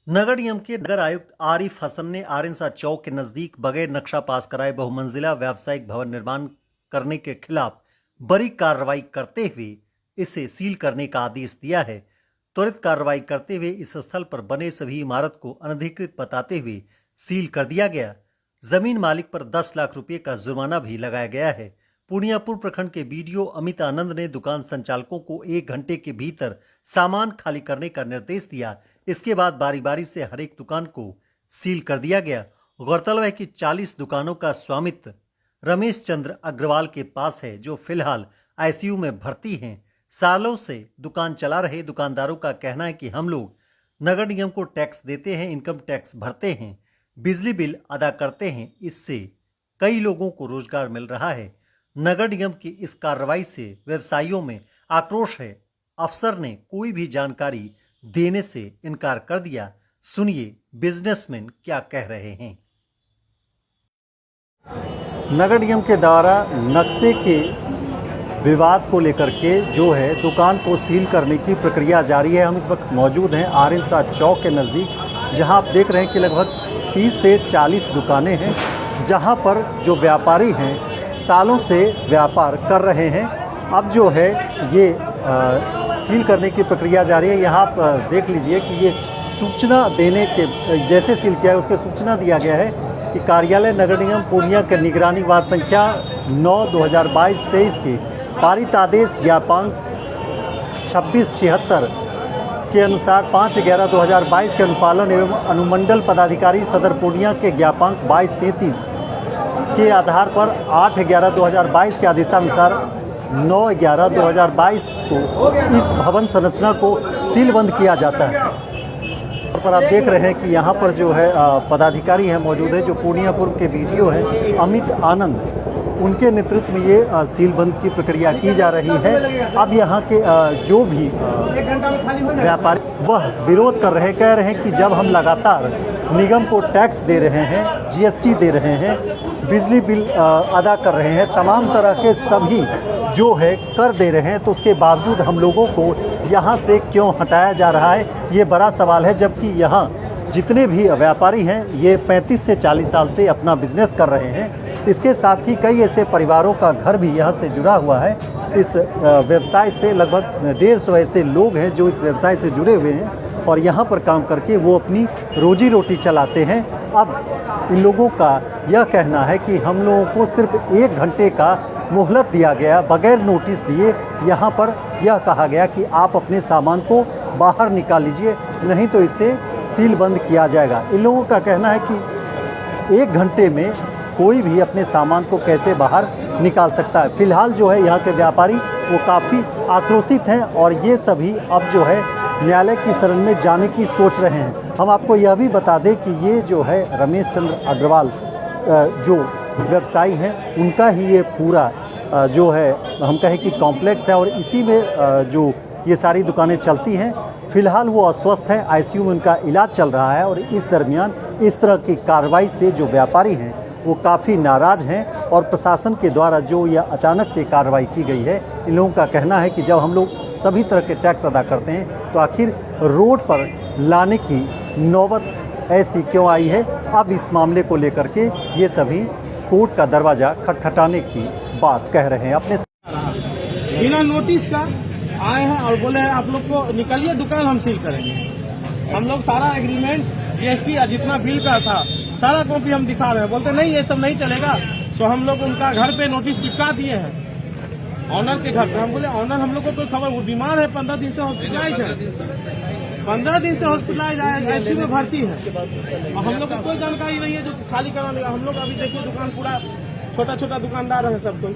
नगर निगम के नगर आयुक्त आरिफ हसन ने आरिंसा चौक के नजदीक बगैर नक्शा पास कराए बहुमंजिला व्यावसायिक भवन निर्माण करने के खिलाफ बड़ी कार्रवाई करते हुए इसे सील करने का आदेश दिया है। त्वरित कार्रवाई करते हुए इस स्थल पर बने सभी इमारत को अनधिकृत बताते हुए सील कर दिया गया। जमीन मालिक पर 10 लाख रुपए का जुर्माना भी लगाया गया है। पूर्णियापुर प्रखंड के बीडीओ अमित आनंद ने दुकान संचालकों को 1 घंटे के भीतर सामान खाली करने का निर्देश दिया। इसके बाद बारी बारी से हर एक दुकान को सील कर दिया गया। गौरतलब है कि 40 दुकानों का स्वामित्व रमेश चंद्र अग्रवाल के पास है, जो फिलहाल आईसीयू में भर्ती हैं। सालों से दुकान चला रहे दुकानदारों का कहना है कि हम लोग नगर निगम को टैक्स देते हैं, इनकम टैक्स भरते हैं, बिजली बिल अदा करते हैं, इससे कई लोगों को रोजगार मिल रहा है। नगर निगम की इस कार्रवाई से व्यवसायियों में आक्रोश है। अफसर ने कोई भी जानकारी देने से इनकार कर दिया। सुनिए बिजनेसमैन क्या कह रहे हैं। नगर निगम के द्वारा नक्शे के विवाद को लेकर के जो है दुकान को सील करने की प्रक्रिया जारी है। हम इस वक्त मौजूद हैं आरिंसा चौक के नज़दीक, जहां आप देख रहे हैं कि लगभग 30 से 40 दुकानें हैं, जहां पर जो व्यापारी हैं सालों से व्यापार कर रहे हैं। अब जो है ये सील करने की प्रक्रिया जारी है। यहाँ आप देख लीजिए कि ये सूचना देने के जैसे सील किया है उसके सूचना दिया गया है कि कार्यालय नगर निगम पूर्णिया के निगरानी वार्ड संख्या 9/2022-23 के पारित आदेश ज्ञापांक 2676 के अनुसार 5/11/2022 के अनुपालन एवं अनुमंडल पदाधिकारी सदर पूर्णिया के ज्ञापांक 2233 के आधार पर 8/11/2022 के आदेशानुसार 9/11/2022 को इस भवन संरचना को सीलबंद किया जाता है। पर आप देख रहे हैं कि यहाँ पर जो है पदाधिकारी हैं मौजूद है, जो पूर्णियापुर के बीडीओ हैं अमित आनंद, उनके नेतृत्व में ये सीलबंद की प्रक्रिया की जा रही है। अब यहाँ के जो भी व्यापारी वह विरोध कर रहे हैं, कह रहे हैं कि जब हम लगातार निगम को टैक्स दे रहे हैं, जीएसटी दे रहे हैं, बिजली बिल अदा कर रहे हैं, तमाम तरह के सभी जो है कर दे रहे हैं, तो उसके बावजूद हम लोगों को यहाँ से क्यों हटाया जा रहा है, ये बड़ा सवाल है। जबकि यहाँ जितने भी व्यापारी हैं ये 35 से 40 साल से अपना बिजनेस कर रहे हैं। इसके साथ ही कई ऐसे परिवारों का घर भी यहाँ से जुड़ा हुआ है। इस व्यवसाय से लगभग 150 ऐसे लोग हैं जो इस व्यवसाय से जुड़े हुए हैं और यहाँ पर काम करके वो अपनी रोजी रोटी चलाते हैं। अब इन लोगों का यह कहना है कि हम लोगों को सिर्फ 1 घंटे का मोहलत दिया गया, बगैर नोटिस दिए। यहाँ पर यह कहा गया कि आप अपने सामान को बाहर निकाल लीजिए, नहीं तो इसे सील बंद किया जाएगा। इन लोगों का कहना है कि 1 घंटे में कोई भी अपने सामान को कैसे बाहर निकाल सकता है। फिलहाल जो है यहाँ के व्यापारी वो काफ़ी आक्रोशित हैं और ये सभी अब जो है न्यायालय की शरण में जाने की सोच रहे हैं। हम आपको यह भी बता दें कि ये जो है रमेश चंद्र अग्रवाल जो व्यवसायी हैं उनका ही ये पूरा जो है हम कहें कि कॉम्प्लेक्स है और इसी में जो ये सारी दुकानें चलती हैं। फिलहाल वो अस्वस्थ हैं, आईसीयू में उनका इलाज चल रहा है और इस दरमियान इस तरह की कार्रवाई से जो व्यापारी हैं वो काफ़ी नाराज़ हैं और प्रशासन के द्वारा जो यह अचानक से कार्रवाई की गई है, इन लोगों का कहना है कि जब हम लोग सभी तरह के टैक्स अदा करते हैं तो आखिर रोड पर लाने की नौबत ऐसी क्यों आई है। अब इस मामले को लेकर के ये सभी कोर्ट का दरवाज़ा खटखटाने की बात कह रहे हैं। अपने बिना नोटिस का आए हैं और बोले हैं आप लोग को निकलिए, दुकान हम सील करेंगे। हम लोग सारा एग्रीमेंट जीएसटी या जितना बिल का था सारा कॉपी हम दिखा रहे हैं। बोलते नहीं ये सब नहीं चलेगा। तो हम लोग उनका घर पे नोटिस चिपका दिए हैं, ऑनर के घर पे। हम बोले ऑनर हम लोग को कोई खबर, वो बीमार है, 15 दिन से हॉस्पिटलाइज है, 15 दिन से हॉस्पिटलाइज आईसीयू में भर्ती है और हम लोग को कोई जानकारी नहीं है जो खाली करवाने का। हम लोग अभी देखिए दुकान पूरा छोटा छोटा दुकानदार है सब कोई,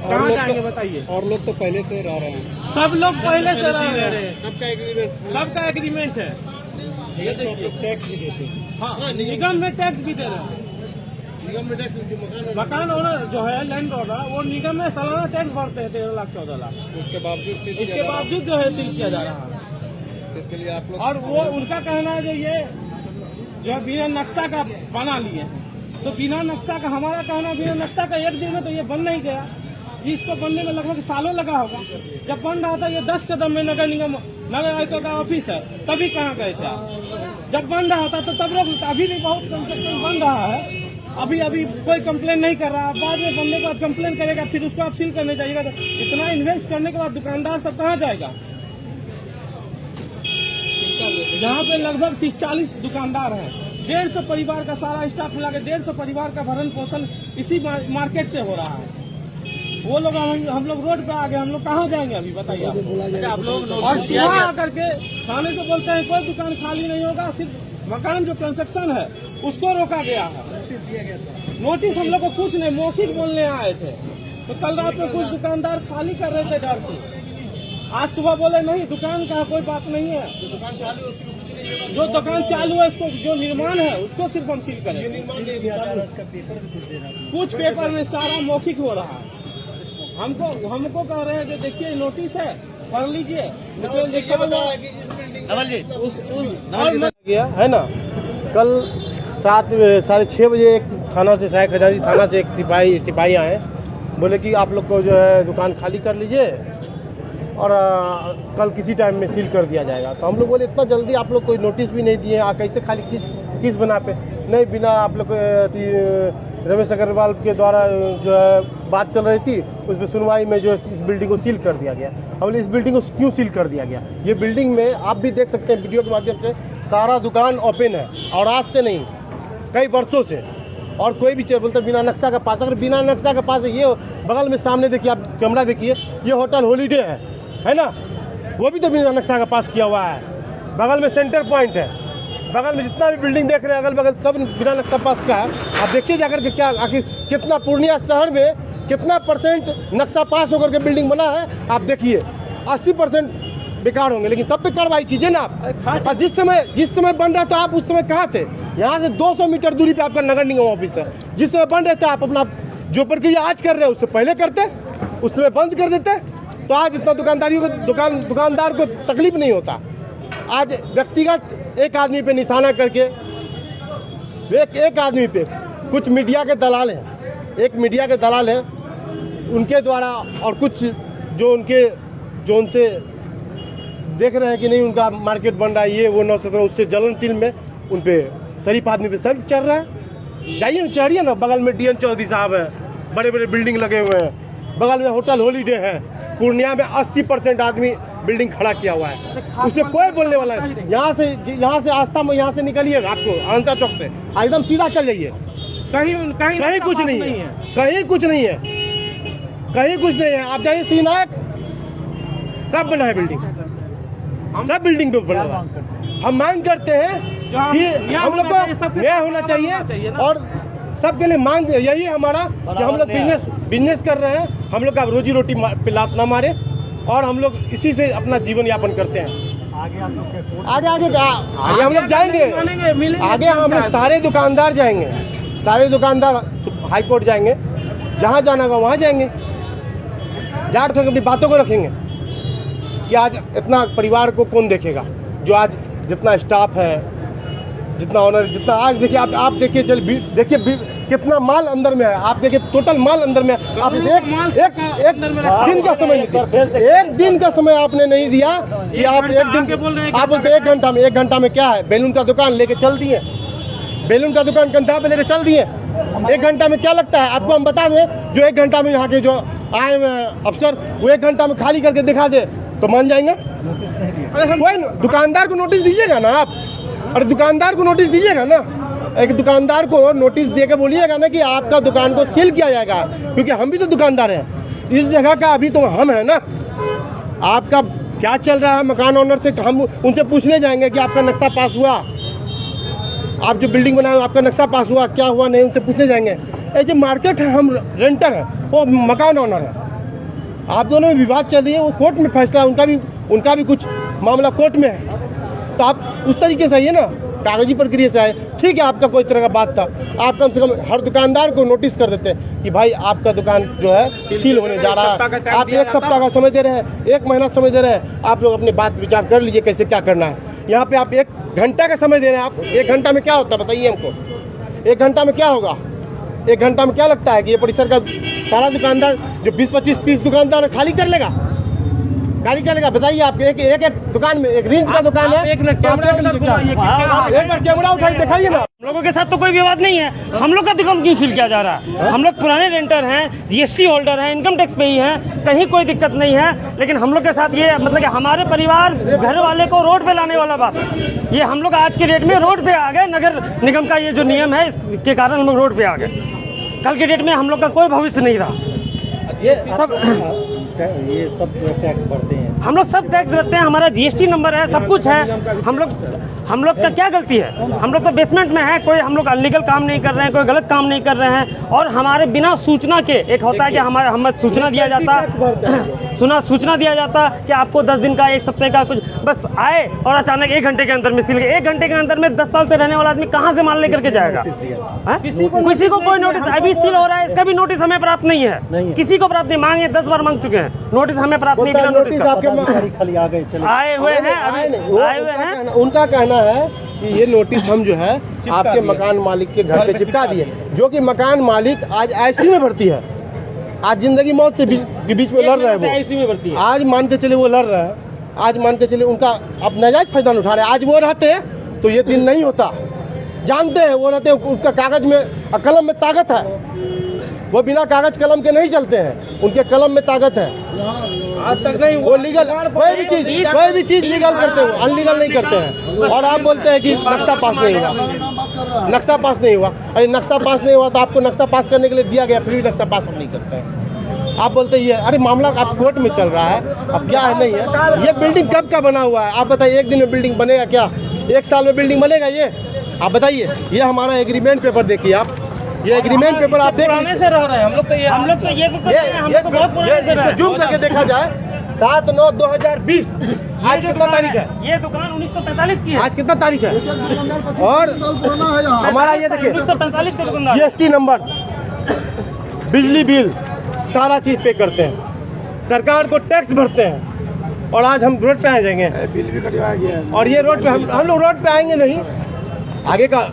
कहाँ जाएंगे बताइए। और लोग तो पहले से रह रहे हैं, सब लोग पहले से रह रहे हैं, सबका एग्रीमेंट है। टैक्स भी देते हैं। हाँ, निगम में टैक्स भी दे रहे हैं। निगम में टैक्स जो मकान ओनर जो है लैंड ओनर वो निगम में सालाना टैक्स भरते हैं 13 लाख 14 लाख। इसके बावजूद जो है सील किया जा रहा है। इसके लिए आप लोग और वो उनका कहना है जो ये जो है बिना नक्शा का बना लिए, तो बिना नक्शा का, हमारा कहना बिना नक्शा का 1 दिन में तो ये बन नहीं गया। इसको बनने में लगभग सालों लगा होगा। जब बन रहा था ये 10 कदम में नगर निगम नगर आयुक्त का ऑफिस है, तभी कहाँ गए थे आप? जब बन रहा था तो तब रोक, अभी भी बहुत कंस्ट्रक्शन बन रहा है, अभी कोई कंप्लेन नहीं कर रहा, बाद में बनने के बाद कंप्लेन करेगा, फिर उसको आप सील करने जाइएगा, तो इतना इन्वेस्ट करने के बाद दुकानदार सब कहाँ जाएगा? यहाँ पे लगभग 30-40 दुकानदार हैं, 150 परिवार का सारा स्टाफ मिला के 150 परिवार का भरण पोषण इसी मार्केट से हो रहा है। वो लोग हम लोग रोड पे आ गए, हम लोग कहाँ जाएंगे अभी बताइए आप लोग? और सुबह आकर के थाने से बोलते हैं कोई दुकान खाली नहीं होगा, सिर्फ मकान जो कंस्ट्रक्शन है उसको रोका गया है। नोटिस दिया गया था, नोटिस हम लोग को कुछ नहीं, मौखिक बोलने आए थे, तो कल रात में कुछ दुकानदार खाली कर रहे थे डर से, आज सुबह बोले नहीं दुकान का कोई बात नहीं है, जो दुकान चालू है उसको, जो निर्माण है उसको सिर्फ हम सील करें। कुछ पेपर में सारा मौखिक हो रहा है, हमको कह रहे हैं कि देखिए नोटिस है पढ़ लीजिए, उसमें लिखा हुआ है ना। कल 7-6:30 बजे एक थाना से सहायक खजांची थाना से एक सिपाही आए, बोले कि आप लोग को जो है दुकान खाली कर लीजिए और कल किसी टाइम में सील कर दिया जाएगा। तो हम लोग बोले इतना जल्दी आप लोग कोई नोटिस भी नहीं दिए, कैसे खाली किस बना पे? नहीं, बिना आप लोग रमेश अग्रवाल के द्वारा जो है बात चल रही थी, उसमें सुनवाई में जो है इस बिल्डिंग को सील कर दिया गया। हम बोले इस बिल्डिंग को क्यों सील कर दिया गया? ये बिल्डिंग में आप भी देख सकते हैं वीडियो के माध्यम से, सारा दुकान ओपन है और आज से नहीं कई वर्षों से। और कोई भी चीज़ बोलते बिना नक्शा का पास, अगर बिना नक्शा का पास है, ये बगल में सामने देखिए आप कैमरा देखिए, ये होटल हॉलीडे है ना, वो भी तो बिना नक्शा का पास किया हुआ है। बगल में सेंटर पॉइंट है, बगल में जितना भी बिल्डिंग देख रहे हैं अगल बगल सब बिना नक्शा पास का है। आप देखिए जाकर के क्या आखिर कितना पूर्णिया शहर में कितना % नक्शा पास होकर के बिल्डिंग बना है। आप देखिए 80% बेकार होंगे, लेकिन सब पे कार्रवाई कीजिए ना आप। और जिस समय बन रहा था आप उस समय कहाँ थे? यहाँ से 200 मीटर दूरी पे आपका नगर निगम ऑफिस है। जिस समय बन रहे थे आप अपना जो प्रक्रिया आज कर रहे हैं उससे पहले करते, उस समय बंद कर देते, तो आज इतना दुकानदार को तकलीफ नहीं होता। आज व्यक्तिगत एक आदमी पे निशाना करके एक आदमी पे कुछ मीडिया के दलाल हैं, एक मीडिया के दलाल हैं, उनके द्वारा और कुछ जो उनसे देख रहे हैं कि नहीं उनका मार्केट बन रहा है, ये वो 9-17 उससे जलनशील में उन पे शरीफ आदमी पे सब चल रहा है। जाइए ना, चढ़िए ना, बगल में DN चौधरी साहब हैं, बड़े बड़े बिल्डिंग लगे हुए हैं, बगल में होटल हॉलीडे है। पूर्णिया में 80% आदमी बिल्डिंग खड़ा किया हुआ है, उससे कोई बोलने वाला है। यहाँ से आस्था में यहाँ से निकलिएगा, आपको अनंता चौक से एकदम सीधा चल जाइए, कहीं कुछ नहीं है, कहीं कुछ नहीं है, कहीं कुछ नहीं है। आप जाइए श्रीनायक, कब बना है बिल्डिंग? सब बिल्डिंग पे बना हुआ। हम मांग करते हैं कि हम लोग को न्याय होना चाहिए और सबके लिए मांग यही है हमारा कि हम लोग बिजनेस कर रहे हैं, हम लोग का रोजी रोटी पे लात ना मारे और हम लोग इसी से अपना जीवन यापन करते हैं। आगे हम लोग जाएंगे, आगे हम लोग सारे दुकानदार जाएंगे, सारे दुकानदार हाई कोर्ट जाएंगे, जहाँ जाना होगा वहाँ जाएंगे, जाकर अपनी बातों को रखेंगे कि आज इतना परिवार को कौन देखेगा, जो आज जितना स्टाफ है, जितना ऑनर, जितना आज देखिए आप देखिए, देखिए कितना माल अंदर में है, आप देखिए टोटल माल अंदर में है। आप एक दिन का समय नहीं दिया, एक दिन का समय आपने नहीं दिया कि आप एक दिन, आप बोलते 1 घंटा में क्या है? बैलून का दुकान लेके चल दिए, बैलून का दुकान कंधा पे लेके चल दिए। 1 घंटा में क्या लगता है आपको? हम बता दें, जो 1 घंटा में यहाँ के जो आए हुए अफसर वो 1 घंटा में खाली करके दिखा दे तो मान जाएंगे। नोटिस नहीं दिया, दुकानदार को नोटिस दीजिएगा ना आप, और दुकानदार को नोटिस दीजिएगा ना, एक दुकानदार को नोटिस दे के बोलिएगा ना कि आपका दुकान को सील किया जाएगा, क्योंकि हम भी तो दुकानदार हैं इस जगह का, अभी तो हम है ना। आपका क्या चल रहा है मकान ओनर से हम उनसे पूछने जाएंगे कि आपका नक्शा पास हुआ, आप जो बिल्डिंग बनाए आपका नक्शा पास हुआ, क्या हुआ नहीं, उनसे पूछने जाएंगे। ये जो मार्केट है, हम रेंटर है, वो मकान ओनर है, आप दोनों में विवाद चल रही है, वो कोर्ट में फैसला, उनका भी कुछ मामला कोर्ट में है, तो आप उस तरीके से आइए ना, कागजी प्रक्रिया से आए। ठीक है, आपका कोई तरह का बात था, आप कम से कम हर दुकानदार को नोटिस कर देते कि भाई आपका दुकान जो है सील होने जा रहा है। आप 1 सप्ताह का समय दे रहे हैं, 1 महीना समय दे रहे हैं, आप लोग अपनी बात विचार कर लीजिए कैसे क्या करना है। यहाँ पे आप 1 घंटा का समय दे रहे हैं, आप 1 घंटा में क्या होता है बताइए हमको? 1 घंटा में क्या होगा? 1 घंटा में क्या लगता है कि ये परिसर का सारा दुकानदार जो 20-25-30 दुकानदार खाली कर लेगा? गाड़ी चलेगा बताइए आप। एक एक दुकान में एक रेंज का दुकान है, एक मिनट कैमरा उधर घुमाइए, एक बार कैमरा उठाई दिखाइए ना। हम लोगों के साथ तो कोई विवाद नहीं है, हम लोग का दुकान क्यों सील किया जा रहा है? हम लोग पुराने रेंटर हैं, जीएसटी होल्डर हैं, इनकम टैक्स पे ही हैं, कहीं कोई दिक्कत नहीं है। लेकिन हम लोग के साथ ये मतलब कि हमारे परिवार घर वाले को रोड पे लाने वाला बात है। ये हम लोग आज के डेट में रोड पे आ गए, नगर निगम का ये जो नियम है इसके कारण हम लोग रोड पे आ गए। कल के डेट में हम लोग का कोई भविष्य नहीं रहा। ये सब ये सब टैक्स भरते हैं, हम लोग सब टैक्स भरते हैं, हमारा जीएसटी नंबर है, सब कुछ है। हम लोग का क्या गलती है? हम लोग तो बेसमेंट में है, कोई हम लोग अनलीगल काम नहीं कर रहे हैं, कोई गलत काम नहीं कर रहे हैं। और हमारे बिना सूचना के एक होता है कि हमें सूचना दिया जाता सूचना दिया जाता कि आपको 10 दिन का 1 सप्ताह का कुछ बस आए और अचानक 1 घंटे के अंदर में सील गए। 1 घंटे के अंदर में 10 साल से रहने वाला आदमी कहाँ से माल लेकर के जाएगा? किसी को कोई नोटिस अभी सील हो रहा है, इसका भी नोटिस हमें प्राप्त नहीं है, किसी को प्राप्त नहीं। मांगे 10 बार मांग चुके हैं, नोटिस हमें प्राप्त नहीं। बिना नोटिस आपके खाली आ गए, चले आए हुए हैं, आए हुए हैं। उनका कहना है कि ये नोटिस हम जो है आपके मकान मालिक के घर पे चिपका दिए, जो कि मकान मालिक आज आईसीयू में भर्ती है। आज जिंदगी मौत के बीच में लड़ रहे हैं वो। आज मान के चले वो लड़ रहे हैं, आज मान के चले उनका अब नाजायज फायदा उठा रहे हैं। आज वो रहते तो ये दिन नहीं होता। जानते हैं वो रहते, उनका कागज में कलम में ताकत है, वो बिना कागज कलम के नहीं चलते हैं, उनके कलम में ताकत है। आज तक नहीं वो लीगल कोई भी चीज लीगल करते हो, अनलीगल नहीं करते हैं। और आप बोलते हैं कि नक्शा पास नहीं हुआ, नक्शा पास नहीं हुआ। अरे नक्शा पास नहीं हुआ तो आपको नक्शा पास करने के लिए दिया गया, फिर भी नक्शा पास हम नहीं करते हैं। आप बोलते ही है, अरे मामला अब कोर्ट में चल रहा है, अब क्या है नहीं है। ये बिल्डिंग कब का बना हुआ है आप बताइए? 1 दिन में बिल्डिंग बनेगा क्या? 1 साल में बिल्डिंग बनेगा ये? आप बताइए। ये हमारा एग्रीमेंट पेपर देखिए आप, ये एग्रीमेंट पेपर आप पुराने से रह रहे हैं हम लोग तो ये ये जूम करके देखा जाए 7/9/2020 आज कितना तारीख है? ये दुकान 1945 की है। आज कितना तारीख है? और हमारा ये देखिए 1945 से दुकानदार जीएसटी नंबर, बिजली बिल, सारा चीज पे करते हैं, सरकार को टैक्स भरते हैं। और आज हम रोड पे आ जाएंगे, बिल भी कटवाया गया। और ये रोड पे हम लोग रोड पे आएंगे नहीं, आगे का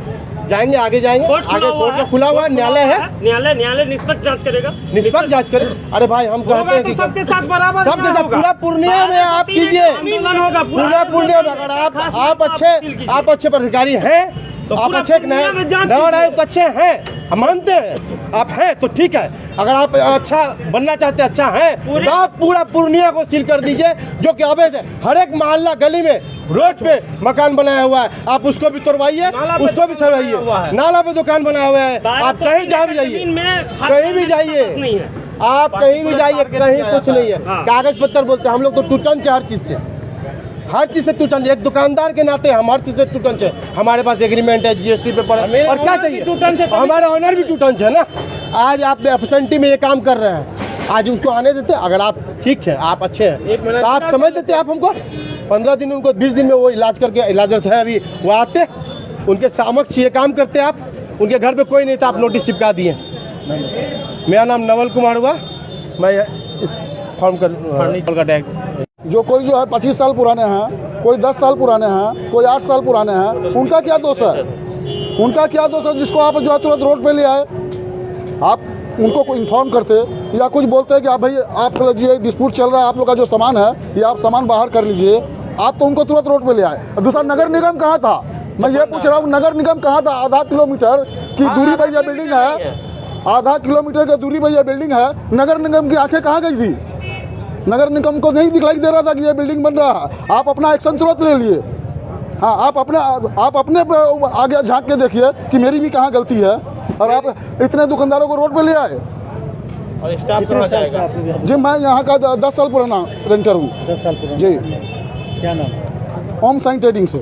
जाएंगे, आगे जाएंगे। आगे कोर्ट का खुला हुआ न्यायालय है, न्यायालय निष्पक्ष जांच करेगा, निष्पक्ष जांच करे। अरे भाई हम कहते हैं कि सबके साथ बराबर सबके साथ पूरा पूर्णिया में आप कीजिए, पूरा पूर्णिया में। अगर आप अच्छे पदाधिकारी हैं तो आप अच्छे नगर आयुक्त अच्छे हैं, हम मानते हैं आप हैं तो ठीक है। अगर आप अच्छा बनना चाहते हैं, अच्छा हैं, तो आप पूरा पूर्णिया को सील कर दीजिए, जो कि अवैध है। हर एक मोहल्ला गली में रोड पे मकान बनाया हुआ है, आप उसको भी तोड़वाइए, उसको भी सराइए। नाला पे दुकान बनाया हुआ है, आप कहीं जा भी जाइए, कहीं भी जाइए, आप कहीं भी जाइए, कहीं कुछ नहीं है। कागज पत्तर बोलते हैं हम लोग तो टूटन से, हर चीज से टूटन। एक दुकानदार के नाते हम हर चीज से टूटन है। हमारे पास एग्रीमेंट है, जीएसटी पेपर है, और क्या चाहिए? हमारा ऑनर भी टूटन है ना। आज आप एब्सेंटी में ये काम कर रहे हैं, आज उसको आने देते। अगर आप ठीक है, आप अच्छे हैं, तो आप समझ देते। आप हमको 15 दिन, उनको 20 दिन में वो इलाज करके, इलाजत है अभी, वो आते, उनके समक्ष ये काम करते। आप उनके घर पे कोई नहीं था, आप नोटिस चिपका दिए। मेरा नाम नवल कुमार हुआ, मैं इस फॉर्म का डायरेक्टर। जो कोई जो है 25 साल पुराने हैं, कोई 10 साल पुराने हैं, कोई 8 साल पुराने हैं, उनका क्या दोष है? उनका क्या दोष है जिसको आप जो है तुरंत रोड पे ले आए? आप उनको इन्फॉर्म करते या कुछ बोलते हैं कि आप भाई आप ये डिस्प्यूट चल रहा है, आप लोग का जो सामान है ये आप सामान बाहर कर लीजिए, आप तो उनको तुरंत रोड पे ले आए। दूसरा, नगर निगम कहाँ था? मैं ये पूछ रहा हूँ, नगर निगम कहाँ था? आधा किलोमीटर की दूरी पर यह बिल्डिंग है, आधा किलोमीटर की दूरी पर यह बिल्डिंग है। नगर निगम की आंखें कहाँ गई थी? नगर निगम को नहीं दिखाई दे रहा था कि ये बिल्डिंग बन रहा है। आप अपना एक्शन तुरंत ले लिए। हाँ, आप अपने आगे झांक के देखिए कि मेरी भी कहाँ गलती है, और आप इतने दुकानदारों को रोड पे ले आए। और स्टाफ कहाँ जाएगा? जी, मैं यहाँ का 10 साल पुराना रेंटर हूँ। 10 साल पुराना जी। क्या नाम? ओम साइन ट्रेडिंग से।